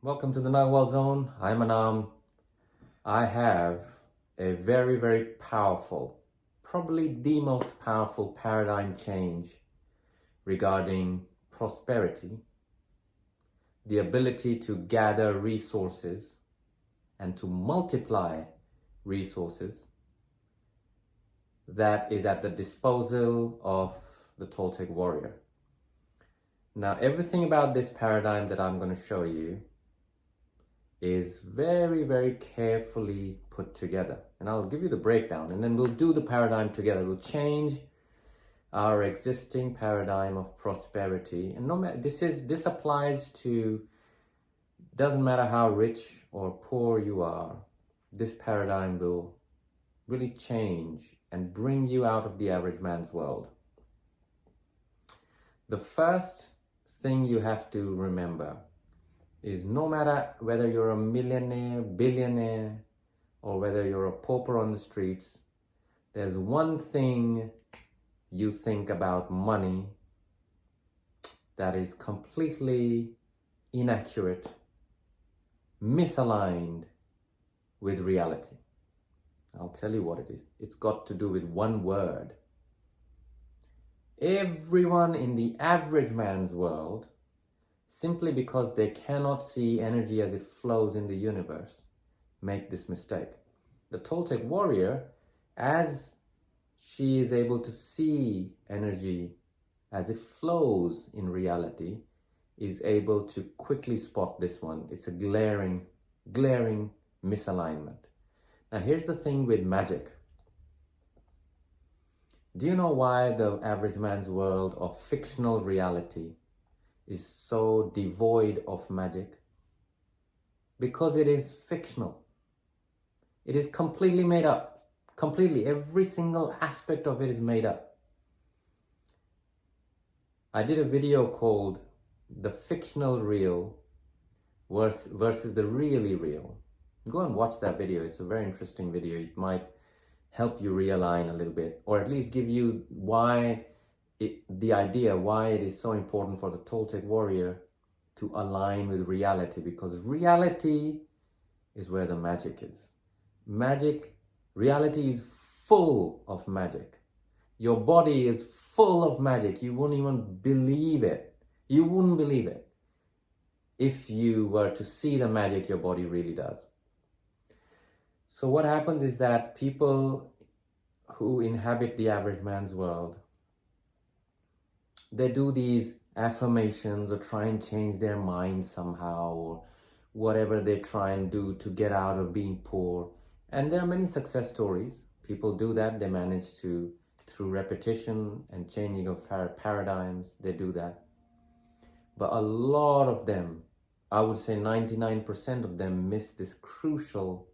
Welcome to the Nagual Zone. I'm Anaam. I have a very, very powerful, probably the most powerful paradigm change regarding prosperity, the ability to gather resources and to multiply resources that is at the disposal of the Toltec warrior. Now, everything about this paradigm that I'm going to show you is very, very carefully put together. And I'll give you the breakdown, and then we'll do the paradigm together. We'll change our existing paradigm of prosperity. And no matter, this applies to, doesn't matter how rich or poor you are, this paradigm will really change and bring you out of the average man's world. The first thing you have to remember is no matter whether you're a millionaire, billionaire, or whether you're a pauper on the streets, there's one thing you think about money that is completely inaccurate, misaligned with reality. I'll tell you what it is. It's got to do with one word. Everyone in the average man's world, simply because they cannot see energy as it flows in the universe, make this mistake. The Toltec warrior, as she is able to see energy as it flows in reality, is able to quickly spot this one. It's a glaring misalignment. Now here's the thing with magic. Do you know why the average man's world of fictional reality is so devoid of magic? Because it is fictional. It is completely made up. Completely. Every single aspect of it is made up. I did a video called The Fictional Real versus the Really Real. Go and watch that video. It's a very interesting video. It might help you realign a little bit, or at least give you the idea why it is so important for the Toltec warrior to align with reality, because reality is where the magic is. Reality is full of magic. Your body is full of magic. You wouldn't even believe it. You wouldn't believe it if you were to see the magic your body really does. So what happens is that people who inhabit the average man's world, they do these affirmations or try and change their mind somehow, or whatever they try and do to get out of being poor. And there are many success stories. People do that. They manage to, through repetition and changing of paradigms, they do that. But a lot of them, I would say 99% of them, miss this crucial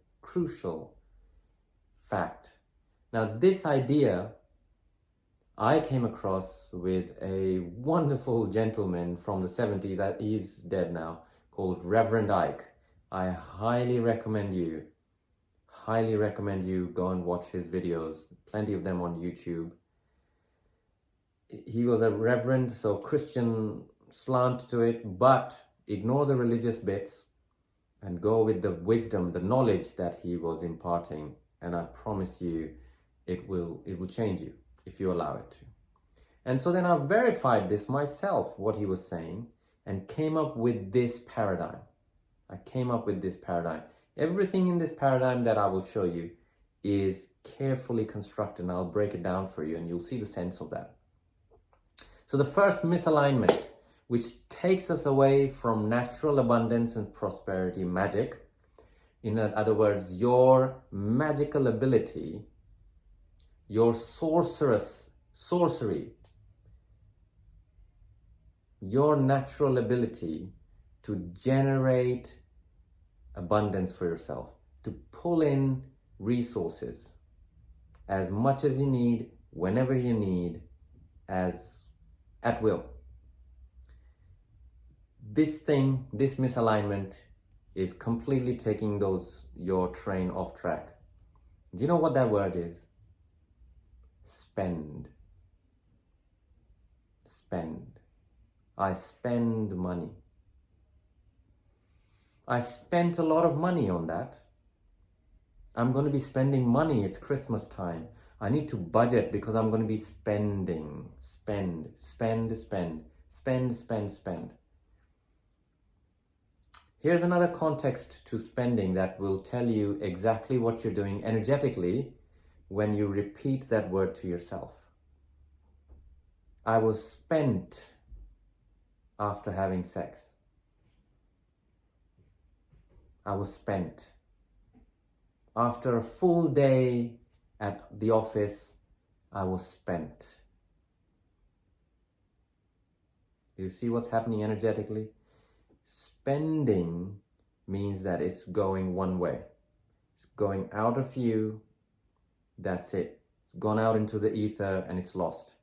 fact. Now, this idea I came across with a wonderful gentleman from the 70s, he's dead now, called Reverend Ike. I highly recommend you go and watch his videos, plenty of them on YouTube. He was a reverend, so Christian slant to it, but ignore the religious bits and go with the wisdom, the knowledge that he was imparting, and I promise you it will change you if you allow it to. And so then I verified this myself, what he was saying, and came up with this paradigm. Everything in this paradigm that I will show you is carefully constructed, and I'll break it down for you, and you'll see the sense of that. So the first misalignment, which takes us away from natural abundance and prosperity, magic. In other words, your magical ability, your sorcery, your natural ability to generate abundance for yourself, to pull in resources as much as you need, whenever you need, as at will. This misalignment is completely taking your train off track. Do you know what that word is? Spend. I spend money. I spent a lot of money on that. I'm going to be spending money. It's Christmas time. I need to budget because I'm going to be spending. Spend. Here's another context to spending that will tell you exactly what you're doing energetically when you repeat that word to yourself. I was spent after having sex. I was spent. After a full day at the office, I was spent. You see what's happening energetically? Spending means that it's going one way. It's going out of you. That's it. It's gone out into the ether and it's lost.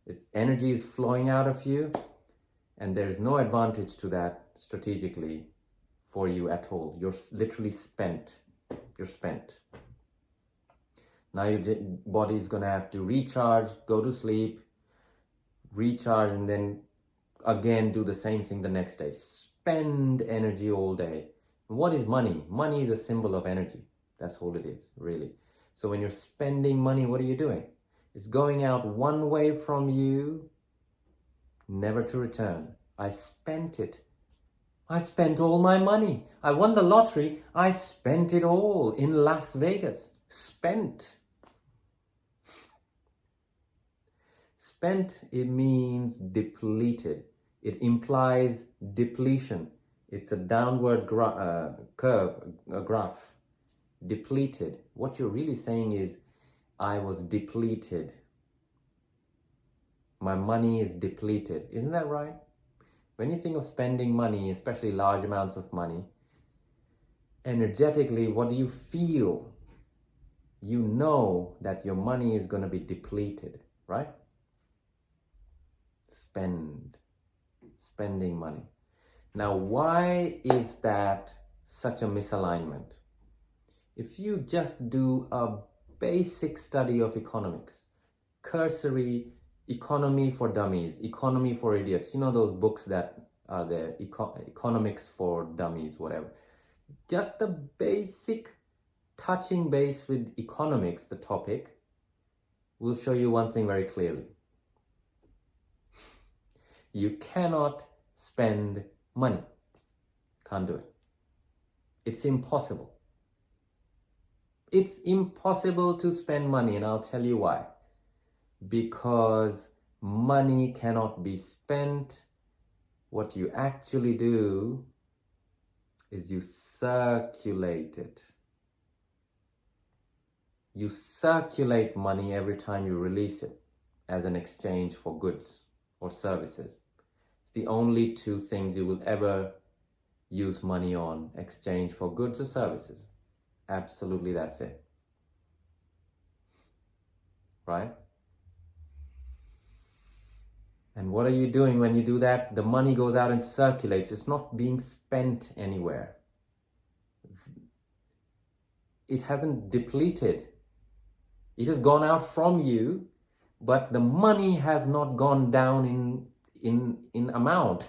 Its energy is flowing out of you, and there's no advantage to that strategically for you at all. You're literally spent. You're spent. Now your body is going to have to recharge, go to sleep, recharge, and then again do the same thing the next day. Spend energy all day. What is money? Money is a symbol of energy. That's all it is, really. So when you're spending money, what are you doing? It's going out one way from you, never to return. I spent it. I spent all my money. I won the lottery. I spent it all in Las Vegas. Spent. Spent, it means depleted. It implies depletion. It's a downward curve, a graph. Depleted. What you're really saying is, I was depleted. My money is depleted. Isn't that right? When you think of spending money, especially large amounts of money, energetically, what do you feel? You know that your money is going to be depleted, right? Spending money. Now, why is that such a misalignment? If you just do a basic study of economics, cursory economy for dummies, economy for idiots, you know those books that are there, economics for dummies, whatever. Just the basic touching base with economics, the topic, will show you one thing very clearly. You cannot spend money. Can't do it. It's impossible. It's impossible to spend money, and I'll tell you why. Because money cannot be spent. What you actually do is you circulate it. You circulate money every time you release it as an exchange for goods or services. It's the only two things you will ever use money on, exchange for goods or services. Absolutely, that's it. Right? And what are you doing when you do that? The money goes out and circulates. It's not being spent anywhere. It hasn't depleted. It has gone out from you, but the money has not gone down in amount.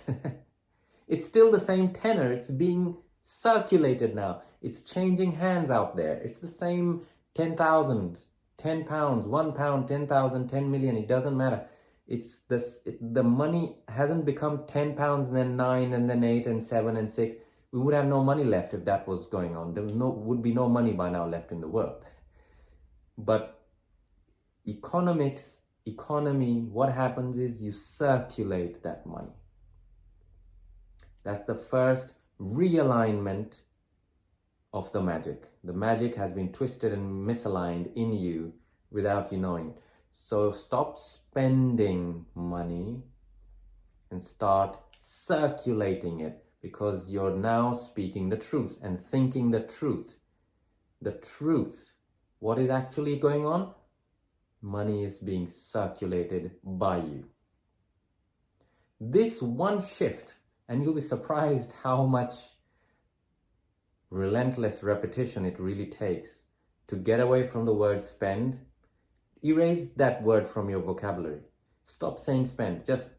It's still the same tenor. It's being circulated now. It's changing hands out there. It's the same 10,000, 10 pounds, 1 pound, 10,000, 10 million. It doesn't matter. It's this. The money hasn't become 10 pounds and then 9 and then 8 and 7 and 6. We would have no money left if that was going on. Would be no money by now left in the world. But economy, what happens is you circulate that money. That's the first realignment of the magic. The magic has been twisted and misaligned in you without you knowing it. So stop spending money and start circulating it, because you're now speaking the truth and thinking the truth. The truth. What is actually going on? Money is being circulated by you. This one shift, and you'll be surprised how much relentless repetition it really takes to get away from the word spend. Erase that word from your vocabulary. Stop saying spend. Just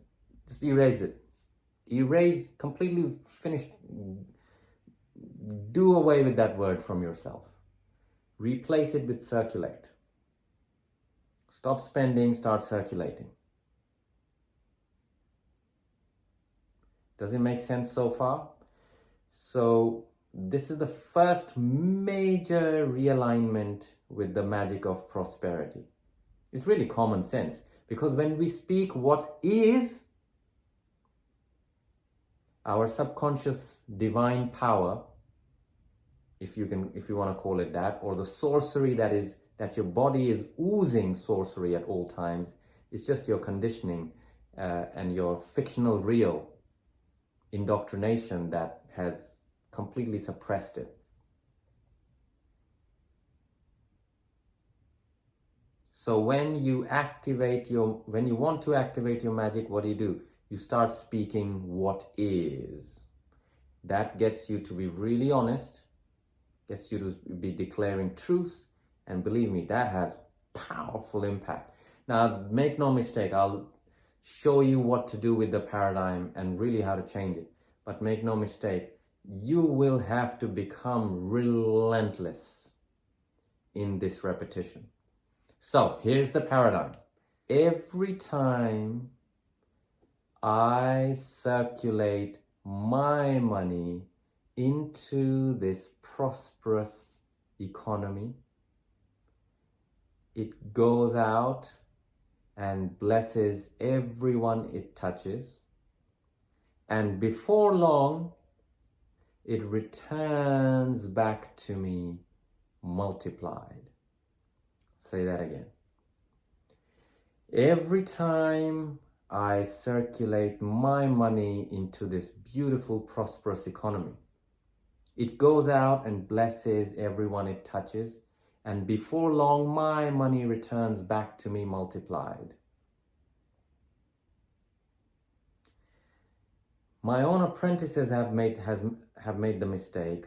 erase it. Erase, completely finish Do away with that word from yourself. Replace it with circulate. Stop spending, start circulating. Does it make sense so far? So this is the first major realignment with the magic of prosperity. It's really common sense, because when we speak what is, our subconscious divine power, if you want to call it that, or the sorcery that your body is oozing sorcery at all times, it's just your conditioning and your fictional real indoctrination that has completely suppressed it. So when you want to activate your magic, what do? You start speaking what is. That gets you to be really honest, gets you to be declaring truth, and believe me, that has powerful impact. Now, make no mistake, I'll show you what to do with the paradigm and really how to change it. But make no mistake, you will have to become relentless in this repetition. So here's the paradigm. Every time I circulate my money into this prosperous economy, it goes out and blesses everyone it touches, and before long it returns back to me multiplied. Say that again. Every time I circulate my money into this beautiful, prosperous economy, it goes out and blesses everyone it touches, and before long, my money returns back to me multiplied. My own apprentices have made the mistake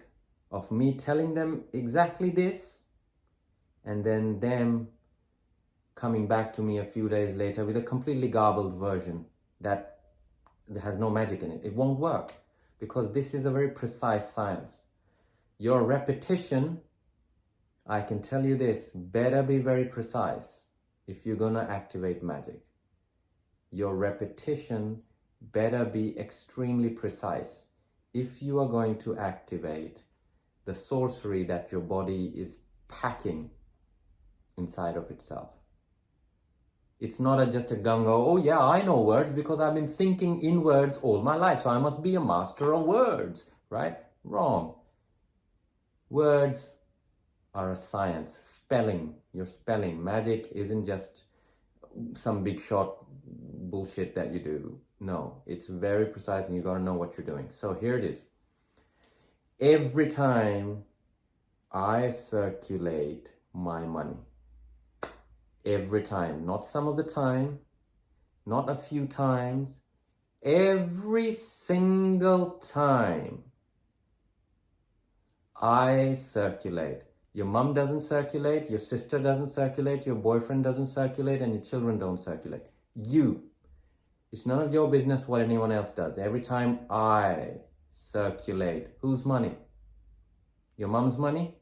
of me telling them exactly this, and then them coming back to me a few days later with a completely garbled version that has no magic in it. It won't work, because this is a very precise science. Your repetition, I can tell you this, better be very precise if you're going to activate magic. Your repetition better be extremely precise if you are going to activate the sorcery that your body is packing inside of itself. It's not just a gung-ho, oh yeah, I know words because I've been thinking in words all my life, so I must be a master of words, right? Wrong. Words are a science. Spelling, your spelling. Magic isn't just some big shot bullshit that you do. No, it's very precise and you gotta know what you're doing. So here it is. Every time I circulate my money, every time, not some of the time, not a few times, every single time I circulate. Your mom doesn't circulate, your sister doesn't circulate, your boyfriend doesn't circulate, and your children don't circulate. You. It's none of your business what anyone else does. Every time I circulate, whose money? Your mom's money?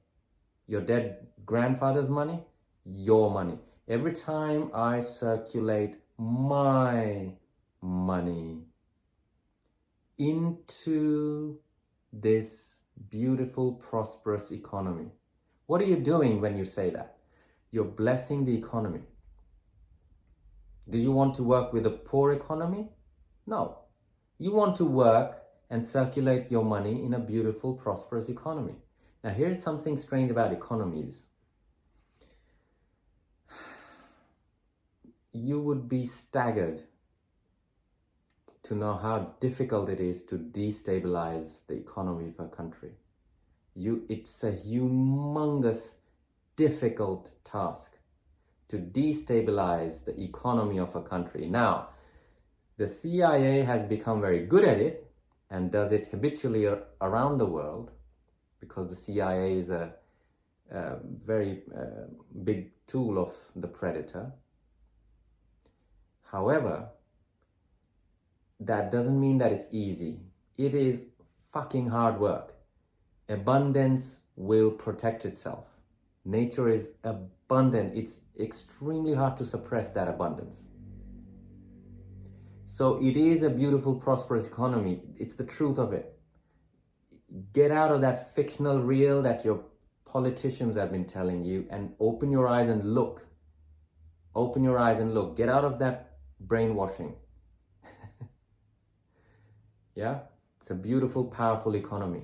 Your dead grandfather's money? Your money. Every time I circulate my money into this beautiful, prosperous economy. What are you doing when you say that? You're blessing the economy. Do you want to work with a poor economy? No. You want to work and circulate your money in a beautiful, prosperous economy. Now, here's something strange about economies. You would be staggered to know how difficult it is to destabilize the economy of a country. It's a humongous, difficult task to destabilize the economy of a country. Now, the CIA has become very good at it and does it habitually around the world, because the CIA is a very big tool of the predator. However, that doesn't mean that it's easy. It is fucking hard work. Abundance will protect itself. Nature is abundant. It's extremely hard to suppress that abundance. So it is a beautiful, prosperous economy. It's the truth of it. Get out of that fictional reel that your politicians have been telling you and open your eyes and look. Open your eyes and look. Get out of that brainwashing. Yeah? It's a beautiful, powerful economy.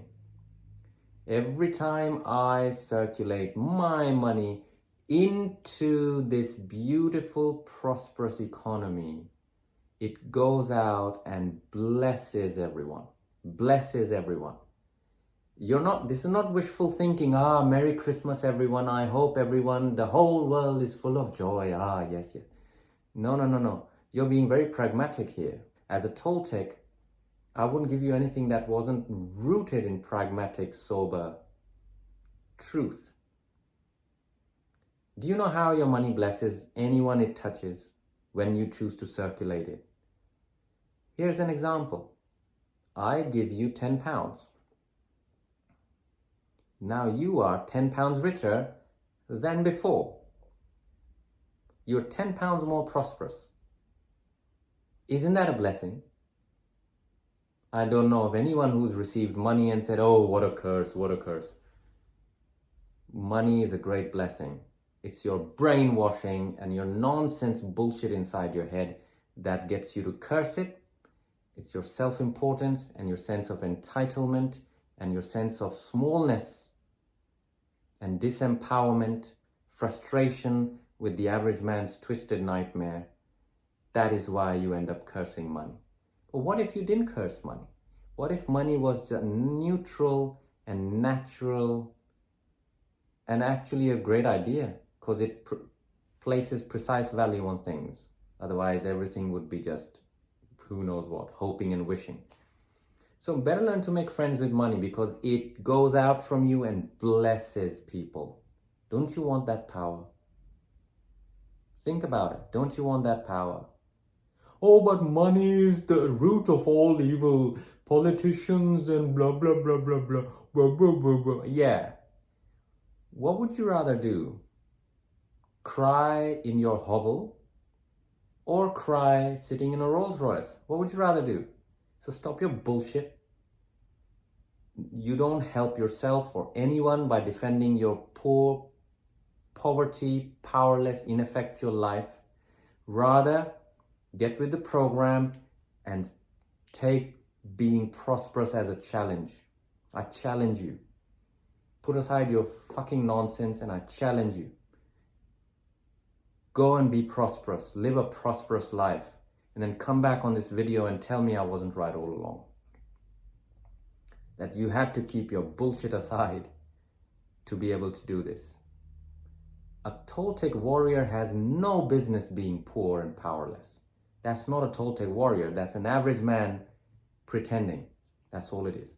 Every time I circulate my money into this beautiful, prosperous economy, it goes out and blesses everyone. Blesses everyone. This is not wishful thinking. Merry Christmas, everyone. I hope everyone, the whole world is full of joy. Yes. No. You're being very pragmatic here. As a Toltec, I wouldn't give you anything that wasn't rooted in pragmatic, sober truth. Do you know how your money blesses anyone it touches when you choose to circulate it? Here's an example. I give you 10 pounds. Now you are 10 pounds richer than before. You're 10 pounds more prosperous. Isn't that a blessing? I don't know of anyone who's received money and said, oh, what a curse, what a curse. Money is a great blessing. It's your brainwashing and your nonsense bullshit inside your head that gets you to curse it. It's your self-importance and your sense of entitlement and your sense of smallness and disempowerment, frustration with the average man's twisted nightmare. That is why you end up cursing money. But what if you didn't curse money? What if money was just neutral and natural and actually a great idea because it places precise value on things? Otherwise, everything would be just who knows what, hoping and wishing. So better learn to make friends with money because it goes out from you and blesses people. Don't you want that power? Think about it. Don't you want that power? Oh, but money is the root of all evil. Politicians and blah, blah, blah, blah, blah, blah, blah, blah, blah. Yeah. What would you rather do? Cry in your hovel or cry sitting in a Rolls Royce? What would you rather do? So stop your bullshit. You don't help yourself or anyone by defending your poor, poverty, powerless, ineffectual life. Rather, get with the program and take being prosperous as a challenge. I challenge you. Put aside your fucking nonsense and I challenge you. Go and be prosperous. Live a prosperous life. And then come back on this video and tell me I wasn't right all along. That you had to keep your bullshit aside to be able to do this. A Toltec warrior has no business being poor and powerless. That's not a Toltec warrior. That's an average man pretending. That's all it is.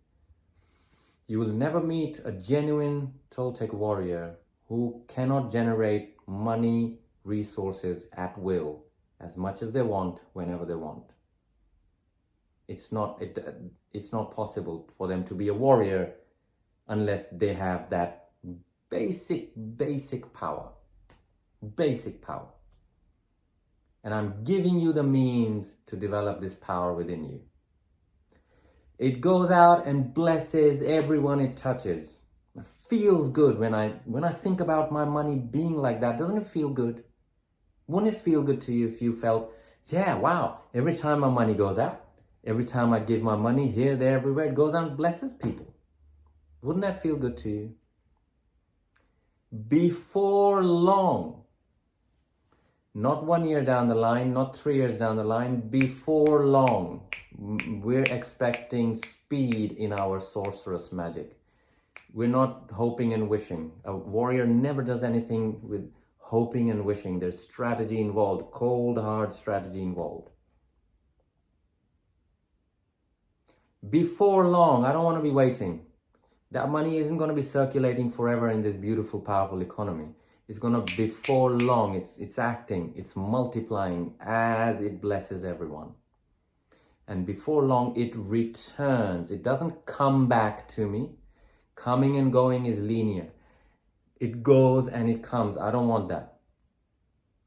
You will never meet a genuine Toltec warrior who cannot generate money, resources at will, as much as they want, whenever they want. It's not possible for them to be a warrior unless they have that basic power. Basic power. And I'm giving you the means to develop this power within you. It goes out and blesses everyone it touches. It feels good when I think about my money being like that. Doesn't it feel good? Wouldn't it feel good to you if you felt, yeah, wow, every time my money goes out, every time I give my money here, there, everywhere, it goes out and blesses people. Wouldn't that feel good to you? Before long, not 1 year down the line, not 3 years down the line, before long, we're expecting speed in our sorceress magic. We're not hoping and wishing. A warrior never does anything with hoping and wishing. There's strategy involved, cold, hard strategy involved. Before long, I don't want to be waiting. That money isn't going to be circulating forever in this beautiful, powerful economy. It's going to, before long, it's acting, it's multiplying as it blesses everyone. And before long, it returns. It doesn't come back to me. Coming and going is linear. It goes and it comes. I don't want that.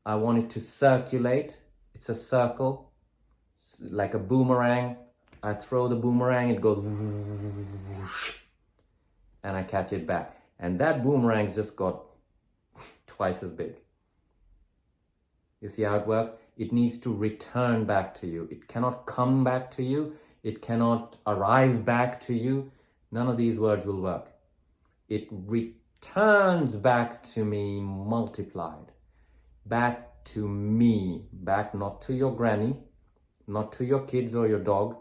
I want it to circulate. It's a circle, like a boomerang. I throw the boomerang, it goes whoosh, and I catch it back. And that boomerang's just got twice as big. You see how it works? It needs to return back to you. It cannot come back to you. It cannot arrive back to you. None of these words will work. It returns back to me multiplied. Back to me. Back not to your granny, not to your kids or your dog.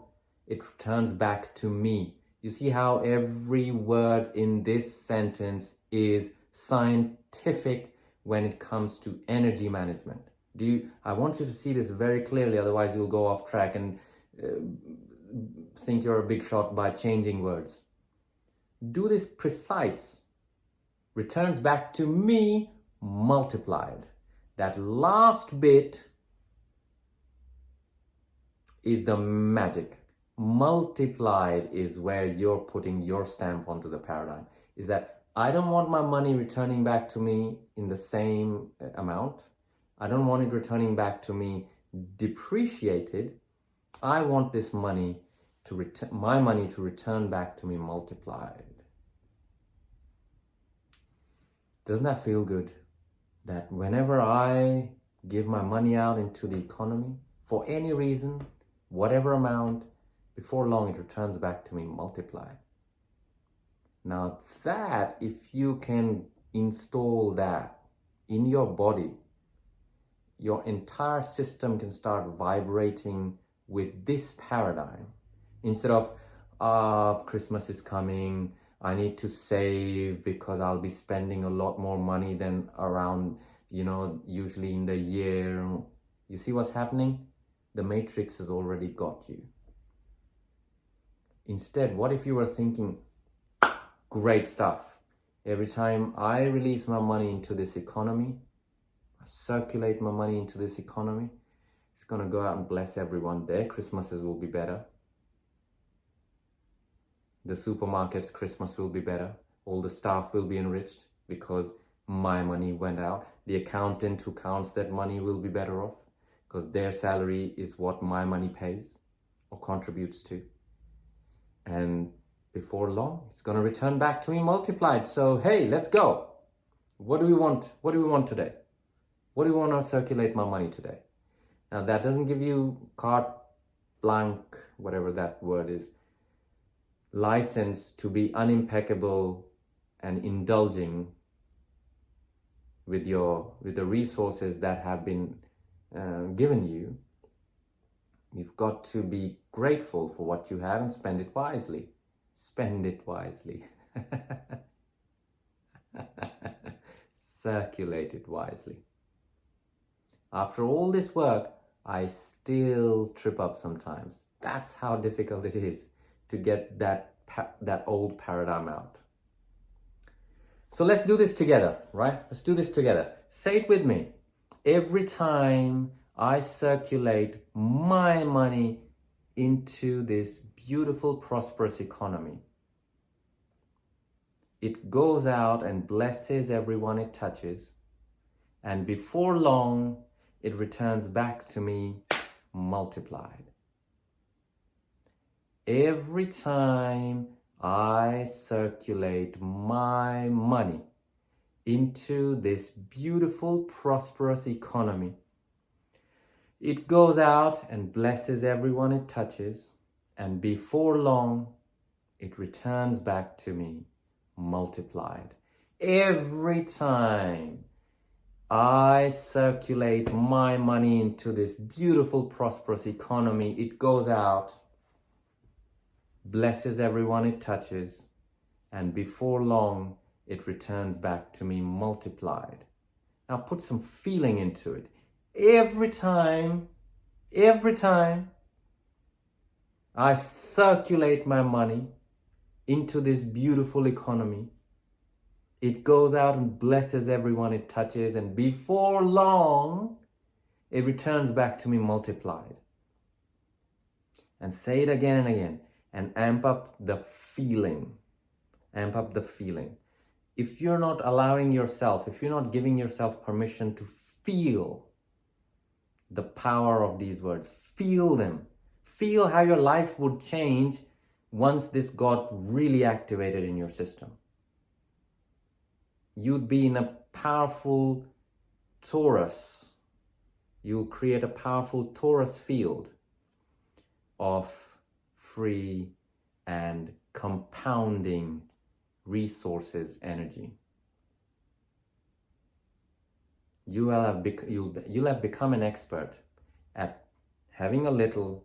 It returns back to me. You see how every word in this sentence is scientific when it comes to energy management. I want you to see this very clearly, otherwise you'll go off track and think you're a big shot by changing words. Do this precise. Returns back to me multiplied. That last bit is the magic. Multiplied is where you're putting your stamp onto the paradigm. Is that I don't want my money returning back to me in the same amount. I don't want it returning back to me depreciated. I want this money to my money to return back to me multiplied. Doesn't that feel good? That whenever I give my money out into the economy, for any reason, whatever amount, before long it returns back to me multiplied. Now that, if you can install that in your body, your entire system can start vibrating with this paradigm. Instead of, Christmas is coming, I need to save because I'll be spending a lot more money than around, usually in the year. You see what's happening? The matrix has already got you. Instead, what if you were thinking, great stuff. Every time I release my money into this economy, I circulate my money into this economy, it's going to go out and bless everyone. Their Christmases will be better. The supermarket's Christmas will be better. All the staff will be enriched because my money went out. The accountant who counts that money will be better off because their salary is what my money pays or contributes to. And before long, it's going to return back to me multiplied. So, hey, let's go. What do we want? What do we want today? What do we want to circulate my money today? Now, that doesn't give you carte blanche, whatever that word is, license to be unimpeccable and indulging with the resources that have been given you. You've got to be grateful for what you have and spend it wisely. Spend it wisely. Circulate it wisely. After all this work, I still trip up sometimes. That's how difficult it is to get that old paradigm out. So let's do this together, right? Let's do this together. Say it with me. Every time I circulate my money into this beautiful, prosperous economy, it goes out and blesses everyone it touches, and before long, it returns back to me multiplied. Every time I circulate my money into this beautiful, prosperous economy, it goes out and blesses everyone it touches, and before long, it returns back to me multiplied. Every time I circulate my money into this beautiful, prosperous economy, it goes out, blesses everyone it touches, and before long, it returns back to me multiplied. Now put some feeling into it. Every time I circulate my money into this beautiful economy, it goes out and blesses everyone it touches, and before long, it returns back to me multiplied. And say it again and again, and amp up the feeling. amp up the feeling. If you're not allowing yourself, if you're not giving yourself permission to feel the power of these words, feel them, feel how your life would change once this got really activated in your system. You'd be in a powerful torus. You'll create a powerful torus field of free and compounding resources energy. You'll have become an expert at having a little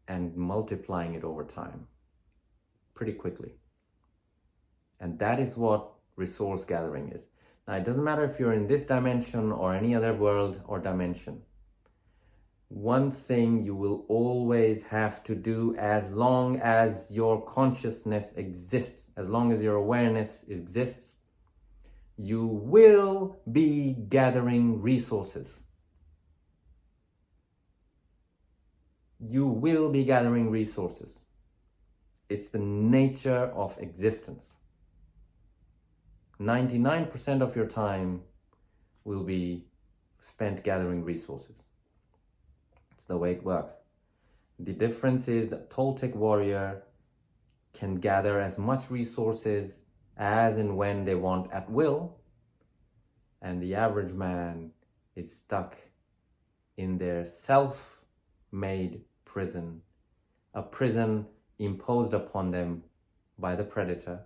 and multiplying it over time pretty quickly. And that is what resource gathering is. Now, it doesn't matter if you're in this dimension or any other world or dimension. One thing you will always have to do as long as your consciousness exists, as long as your awareness exists, you will be gathering resources. You will be gathering resources. It's the nature of existence. 99% of your time will be spent gathering resources. It's the way it works. The difference is that Toltec warrior can gather as much resources as and when they want at will, and the average man is stuck in their self-made prison, a prison imposed upon them by the predator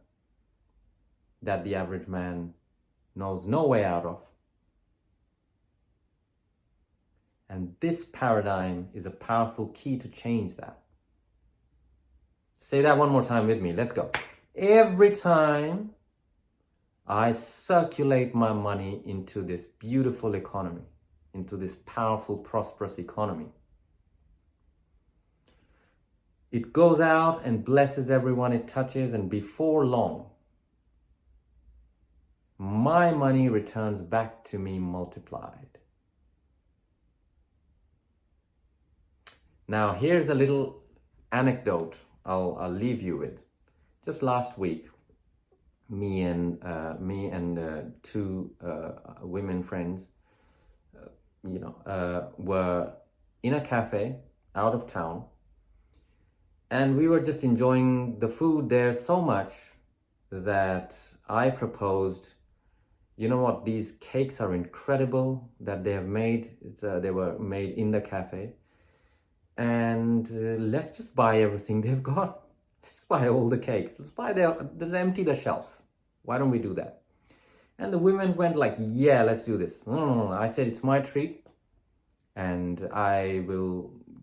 that the average man knows no way out of. And this paradigm is a powerful key to change that. Say that one more time with me. Let's go. Every time I circulate my money into this beautiful economy, into this powerful, prosperous economy, it goes out and blesses everyone it touches, and before long, my money returns back to me multiplied. Now, here's a little anecdote I'll leave you with. Just last week, me and two women friends, were in a cafe out of town, and we were just enjoying the food there so much that I proposed, you know what, these cakes are incredible that they have made. They were made in the cafe. And let's just buy everything they've got. Let's buy all the cakes. Let's empty the shelf. Why don't we do that? And the women went like, yeah, let's do this. No. I said, it's my treat. And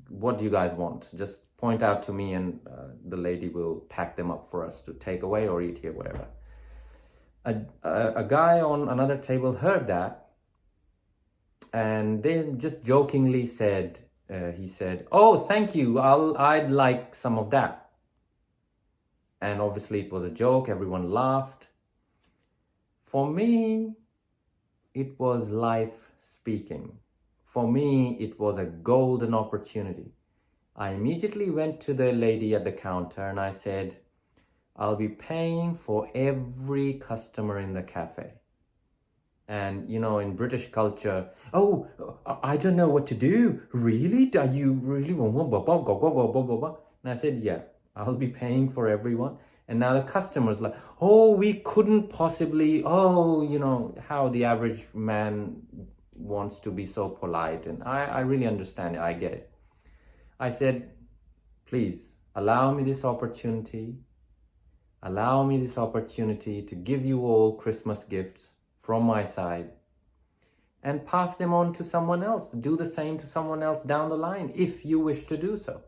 what do you guys want? Just point out to me, and the lady will pack them up for us to take away or eat here, whatever. A guy on another table heard that, and then just jokingly said, he said, oh, thank you, I'd like some of that. And obviously it was a joke, everyone laughed. For me, it was life speaking. For me, it was a golden opportunity. I immediately went to the lady at the counter and I said, I'll be paying for every customer in the cafe. And, in British culture, oh, I don't know what to do. Really? Are you really? And I said, yeah, I'll be paying for everyone. And now the customer's like, oh, we couldn't possibly, how the average man wants to be so polite. And I really understand it. I get it. I said, please, allow me this opportunity. Allow me this opportunity to give you all Christmas gifts from my side and pass them on to someone else. Do the same to someone else down the line if you wish to do so.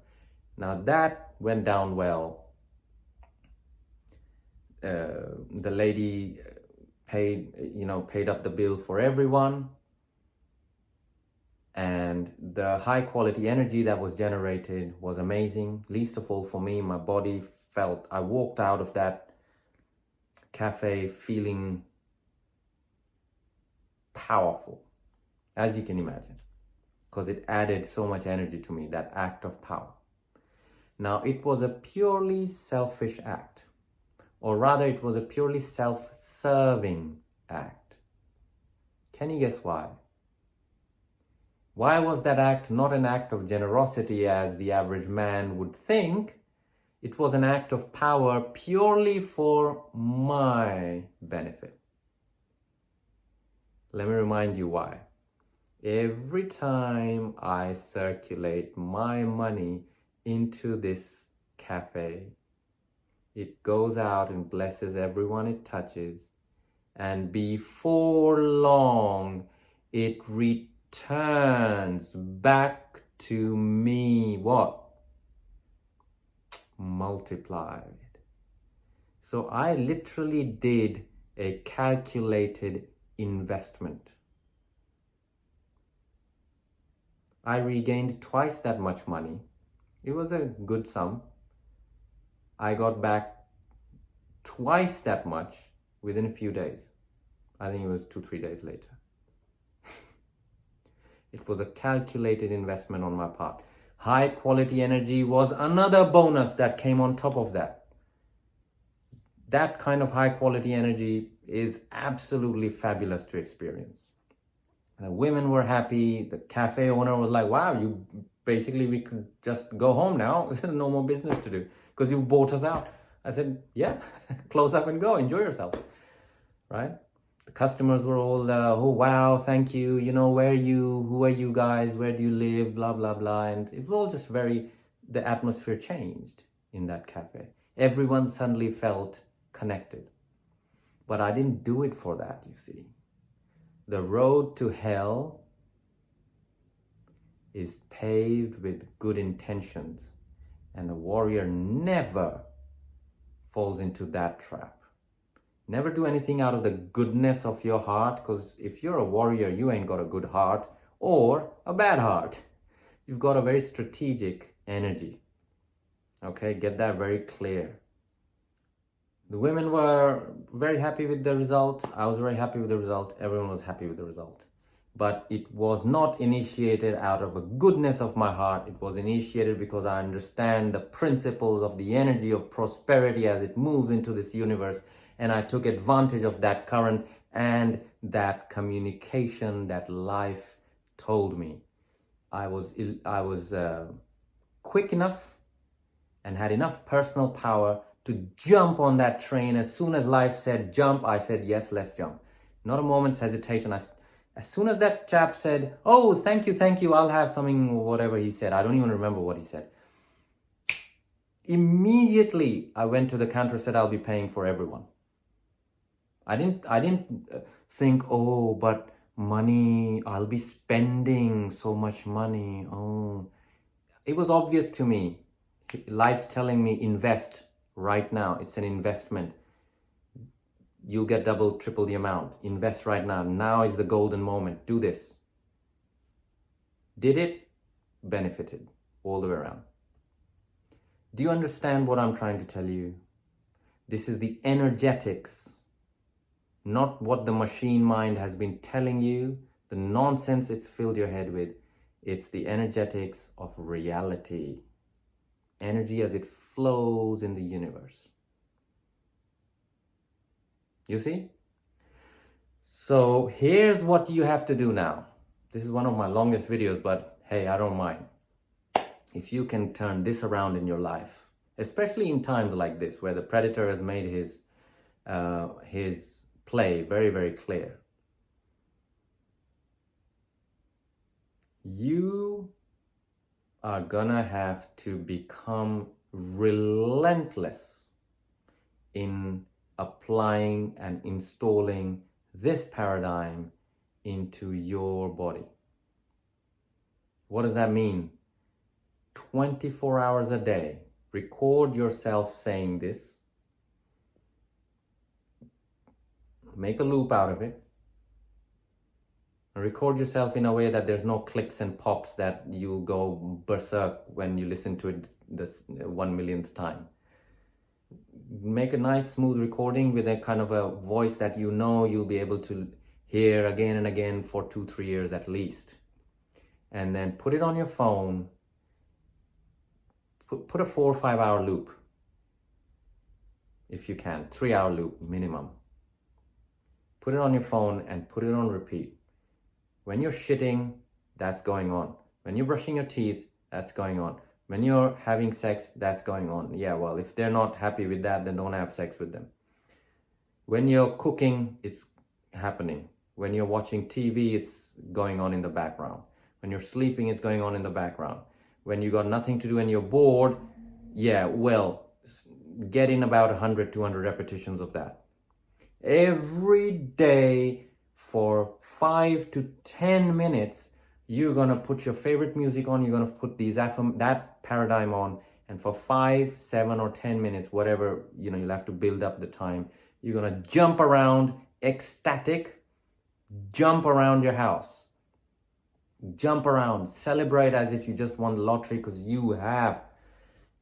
Now that went down well. The lady paid up the bill for everyone, and the high quality energy that was generated was amazing. Least of all for me, my body felt, I walked out of that cafe feeling powerful, as you can imagine, because it added so much energy to me, that act of power. Now, it was a purely selfish act. or rather it was a purely self-serving act. Can you guess why? Why was that act not an act of generosity as the average man would think? It was an act of power purely for my benefit. Let me remind you why. Every time I circulate my money into this cafe, it goes out and blesses everyone it touches, and before long it returns back to me what? Multiplied. So I literally did a calculated investment. I regained twice that much money. It was a good sum. I got back twice that much within a few days. I think it was 2-3 days later. It was a calculated investment on my part. High quality energy was another bonus that came on top of that. That kind of high quality energy is absolutely fabulous to experience. The women were happy. The cafe owner was like, wow, we could just go home now. There's no more business to do because you bought us out. I said, yeah, close up and go. Enjoy yourself, right? The customers were all, oh, wow, thank you. Where are you? Who are you guys? Where do you live? Blah, blah, blah. And it was all just the atmosphere changed in that cafe. Everyone suddenly felt connected. But I didn't do it for that, you see. The road to hell is paved with good intentions, and a warrior never falls into that trap. Never do anything out of the goodness of your heart, because if you're a warrior, you ain't got a good heart or a bad heart. You've got a very strategic energy. Okay, get that very clear. The women were very happy with the result. I was very happy with the result. Everyone was happy with the result. But it was not initiated out of a goodness of my heart. It was initiated because I understand the principles of the energy of prosperity as it moves into this universe. And I took advantage of that current and that communication that life told me. I was quick enough and had enough personal power to jump on that train. As soon as life said jump, I said, yes, let's jump. Not a moment's hesitation. As soon as that chap said, oh, thank you, I'll have something, whatever he said. I don't even remember what he said. Immediately, I went to the counter and said, I'll be paying for everyone. I didn't think, oh, but money, I'll be spending so much money. Oh, it was obvious to me. Life's telling me invest right now. It's an investment. You'll get double, triple the amount. Invest right now. Now is the golden moment. Do this. Did it? Benefited all the way around. Do you understand what I'm trying to tell you? This is the energetics, not what the machine mind has been telling you, the nonsense it's filled your head with. It's the energetics of reality. Energy as it flows in the universe. You see? So here's what you have to do now. This is one of my longest videos, but hey, I don't mind. If you can turn this around in your life, especially in times like this, where the predator has made his play very, very clear. You are gonna have to become relentless in applying and installing this paradigm into your body. What does that mean? 24 hours a day, record yourself saying this, make a loop out of it, and record yourself in a way that there's no clicks and pops that you'll go berserk when you listen to it this 1 millionth time. Make a nice smooth recording with a kind of a voice that you'll be able to hear again and again for 2-3 years at least. And then put it on your phone, put a 4 or 5 hour loop. if you can, 3-hour loop minimum. Put it on your phone and put it on repeat. When you're shitting, that's going on. When you're brushing your teeth, that's going on. When you're having sex, that's going on. Yeah, well, if they're not happy with that, then don't have sex with them. When you're cooking, it's happening. When you're watching TV, it's going on in the background. When you're sleeping, it's going on in the background. When you got nothing to do and you're bored, yeah, well, get in about 100, 200 repetitions of that. Every day for 5 to 10 minutes, you're gonna put your favorite music on, you're gonna put that paradigm on, and for 5, 7, or 10 minutes, whatever, you'll have to build up the time, you're gonna jump around, ecstatic, jump around your house. Jump around, celebrate as if you just won the lottery, because you have,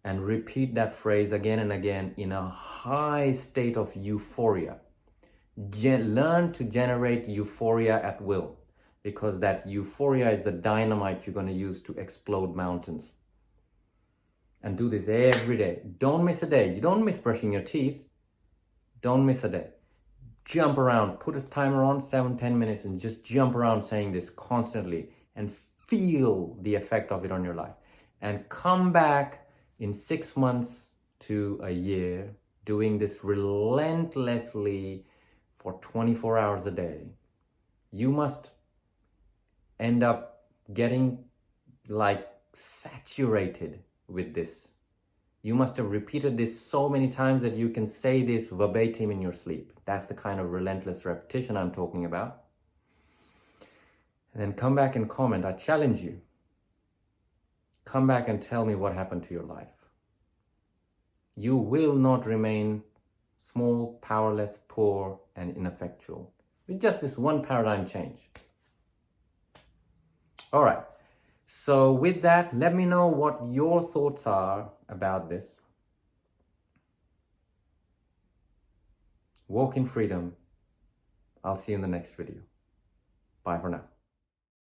and repeat that phrase again and again in a high state of euphoria. Learn to generate euphoria at will, because that euphoria is the dynamite you're going to use to explode mountains. And do this every day. Don't miss a day. You don't miss brushing your teeth. Don't miss a day. Jump around. Put a timer on, 7-10 minutes, and just jump around saying this constantly and feel the effect of it on your life. And come back in 6 months to a year doing this relentlessly for 24 hours a day. You must end up getting like saturated with this. You must have repeated this so many times that you can say this verbatim in your sleep. That's the kind of relentless repetition I'm talking about. And then come back and comment. I challenge you. Come back and tell me what happened to your life. You will not remain small, powerless, poor, and ineffectual with just this one paradigm change. All right. So with that, let me know what your thoughts are about this. Walk in freedom. I'll see you in the next video. Bye for now.